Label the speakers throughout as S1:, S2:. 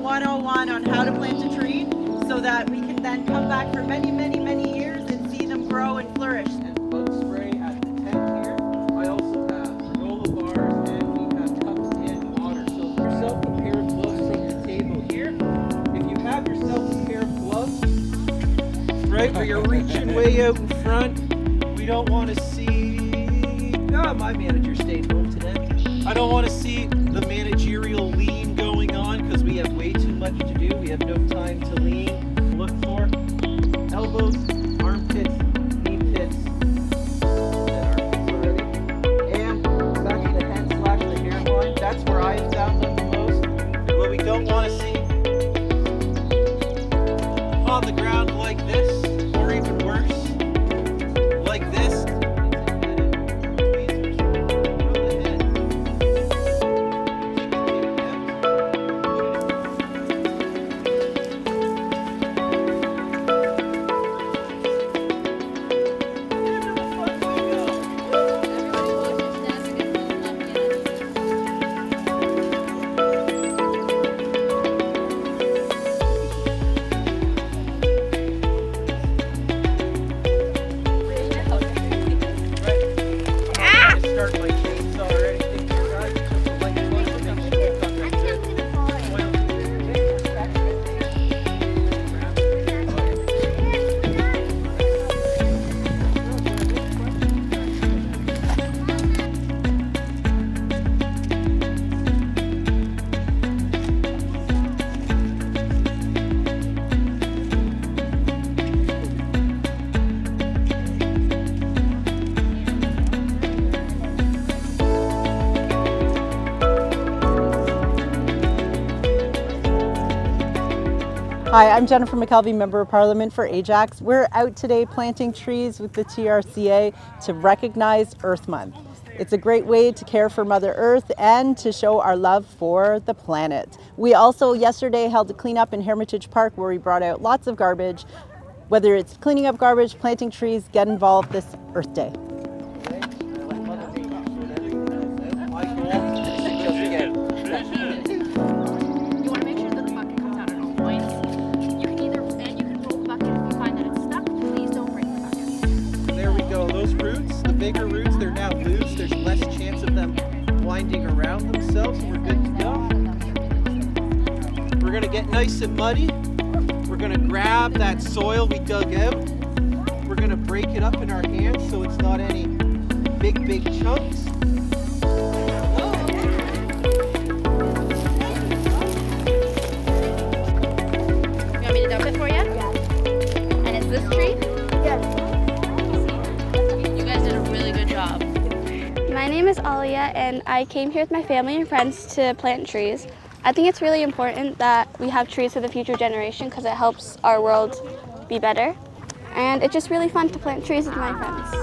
S1: 101 on how to plant a tree so that we can then come back for many, many, many years and see them grow and flourish.
S2: And bug spray at the tent here. I also have granola bars and we have cups and water. So yourself a pair of gloves from your table here. If you have yourself a pair of gloves, right, where you're reaching way out in front, we don't want to see, my manager stayed home today. I don't want to see the managerial lean going on because we have way too much to do. We have no time to lean. Look for elbows, armpits, knee pits, and armpits already. And back to the head slash the hairline. That's where I have found them the most. What we don't want to see on the ground like this, or even worse, like this.
S1: Hi, I'm Jennifer McKelvey, Member of Parliament for Ajax. We're out today planting trees with the TRCA to recognize Earth Month. It's a great way to care for Mother Earth and to show our love for the planet. We also yesterday held a cleanup in Hermitage Park where we brought out lots of garbage. Whether it's cleaning up garbage, planting trees, get involved this Earth Day.
S2: Bigger roots, they're now loose. There's less chance of them winding around themselves, and we're good to go. We're gonna get nice and muddy. We're gonna grab that soil we dug out. We're gonna break it up in our hands so it's not any big chunks.
S3: You want me to dump it for you? Yeah. And it's this tree?
S4: Yes.
S5: My name is Alia and I came here with my family and friends to plant trees. I think it's really important that we have trees for the future generation because it helps our world be better. And it's just really fun to plant trees with my friends.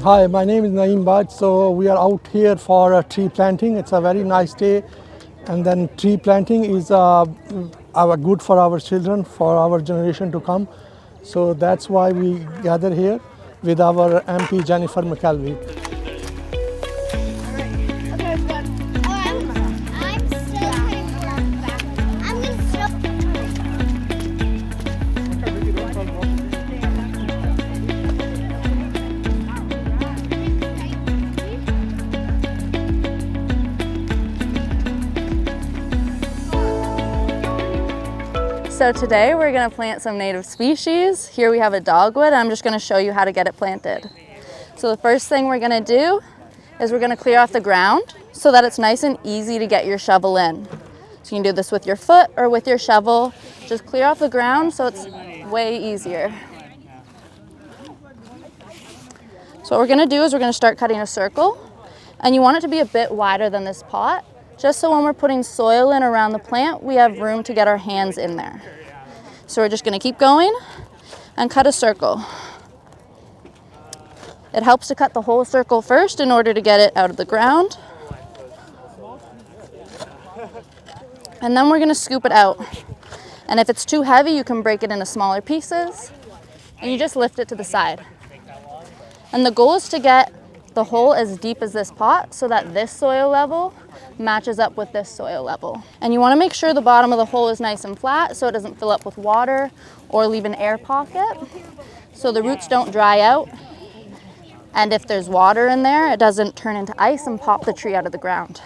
S4: Hi, my name is Naeem Baj. So we are out here for tree planting. It's a very nice day, and then tree planting is good for our children, for our generation to come. So that's why we gather here with our MP Jennifer McKelvey.
S6: So today we're going to plant some native species. Here we have a dogwood. I'm just going to show you how to get it planted. So the first thing we're going to do is we're going to clear off the ground so that it's nice and easy to get your shovel in. So you can do this with your foot or with your shovel. Just clear off the ground so it's way easier. So what we're going to do is we're going to start cutting a circle, and you want it to be a bit wider than this pot, just so when we're putting soil in around the plant, we have room to get our hands in there. So we're just going to keep going and cut a circle. It helps to cut the whole circle first in order to get it out of the ground. And then we're gonna scoop it out. And if it's too heavy, you can break it into smaller pieces and you just lift it to the side. And the goal is to get the hole as deep as this pot so that this soil level matches up with this soil level. And you wanna make sure the bottom of the hole is nice and flat so it doesn't fill up with water or leave an air pocket so the roots don't dry out. And if there's water in there, it doesn't turn into ice and pop the tree out of the ground.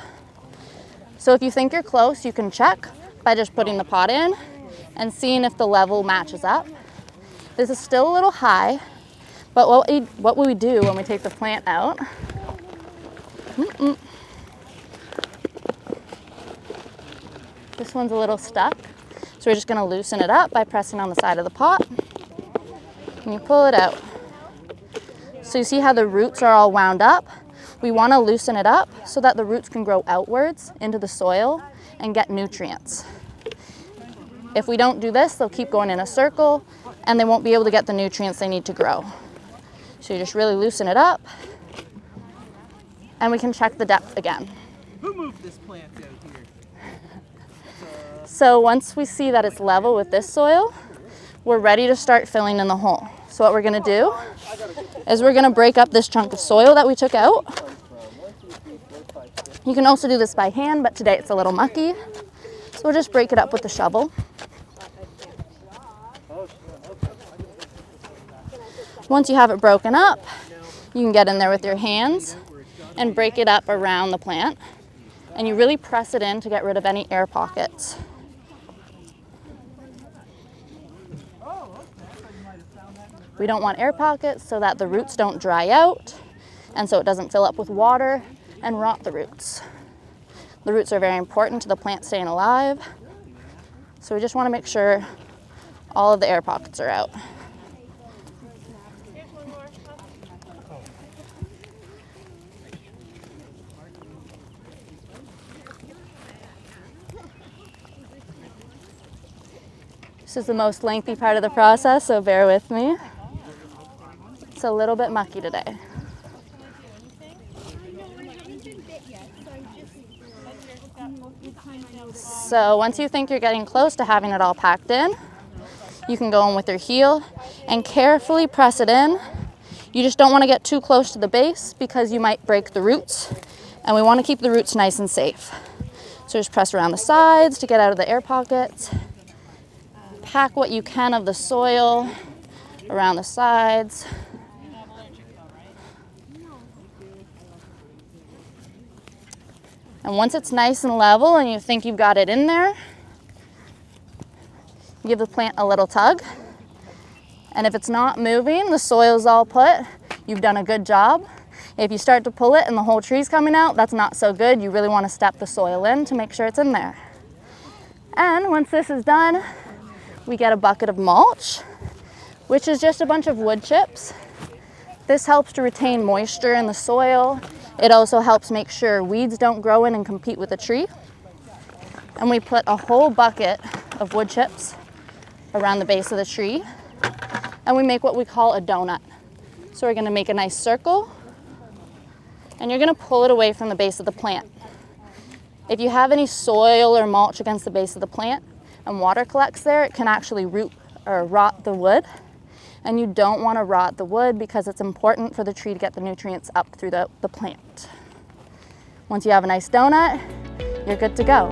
S6: So if you think you're close, you can check by just putting the pot in and seeing if the level matches up. This is still a little high, but what will we do when we take the plant out? This one's a little stuck, so we're just gonna loosen it up by pressing on the side of the pot, and you pull it out. So you see how the roots are all wound up? We wanna loosen it up so that the roots can grow outwards into the soil and get nutrients. If we don't do this, they'll keep going in a circle and they won't be able to get the nutrients they need to grow. So you just really loosen it up and we can check the depth again.
S2: Who moved this plant out here?
S6: So once we see that it's level with this soil, we're ready to start filling in the hole. So what we're gonna do is we're gonna break up this chunk of soil that we took out. You can also do this by hand, but today it's a little mucky. So we'll just break it up with the shovel. Once you have it broken up, you can get in there with your hands and break it up around the plant. And you really press it in to get rid of any air pockets. We don't want air pockets so that the roots don't dry out and so it doesn't fill up with water and rot the roots. The roots are very important to the plant staying alive. So we just want to make sure all of the air pockets are out. This is the most lengthy part of the process, so bear with me. It's a little bit mucky today. So once you think you're getting close to having it all packed in, you can go in with your heel and carefully press it in. You just don't want to get too close to the base because you might break the roots, and we want to keep the roots nice and safe. So just press around the sides to get out of the air pockets. Pack what you can of the soil around the sides. And once it's nice and level and you think you've got it in there, give the plant a little tug. And if it's not moving, the soil's all put, you've done a good job. If you start to pull it and the whole tree's coming out, that's not so good. You really want to step the soil in to make sure it's in there. And once this is done, we get a bucket of mulch, which is just a bunch of wood chips. This helps to retain moisture in the soil. It also helps make sure weeds don't grow in and compete with the tree. And we put a whole bucket of wood chips around the base of the tree, and we make what we call a donut. So we're gonna make a nice circle, and you're gonna pull it away from the base of the plant. If you have any soil or mulch against the base of the plant and water collects there, it can actually root or rot the wood. And you don't want to rot the wood because it's important for the tree to get the nutrients up through the plant. Once you have a nice donut, you're good to go.